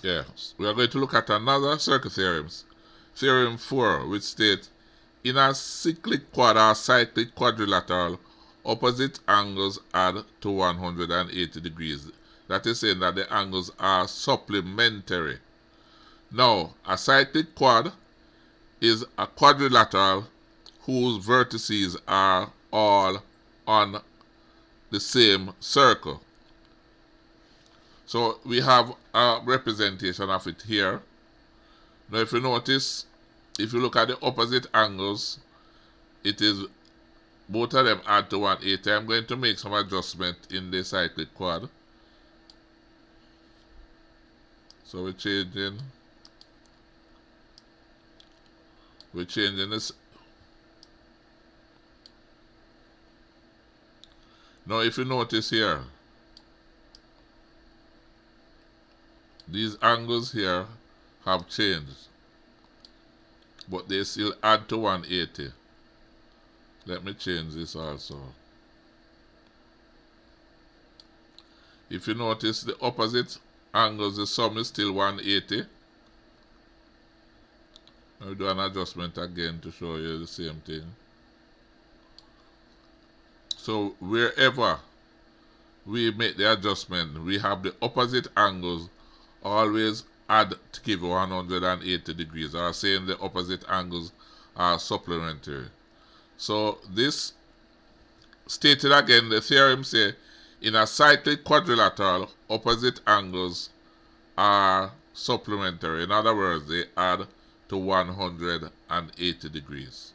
Yes, we are going to look at another circle theorem, theorem 4, which states in a cyclic quad or cyclic quadrilateral, opposite angles add to 180 degrees. That is saying that the angles are supplementary. Now, a cyclic quad is a quadrilateral whose vertices are all on the same circle. So we have a representation of it here. Now if you notice, if you look at the opposite angles, it is both of them add to 180. I'm going to make some adjustment in the cyclic quad. So we're changing this. Now if you notice here, these angles here have changed, but they still add to 180. Let me change this also. If you notice the opposite angles, the sum is still 180. I'll do an adjustment again to show you the same thing. So wherever we make the adjustment, we have the opposite angles always add to give 180 degrees, or saying the opposite angles are supplementary. So this stated again, the theorem says in a cyclic quadrilateral, opposite angles are supplementary. In other words, they add to 180 degrees.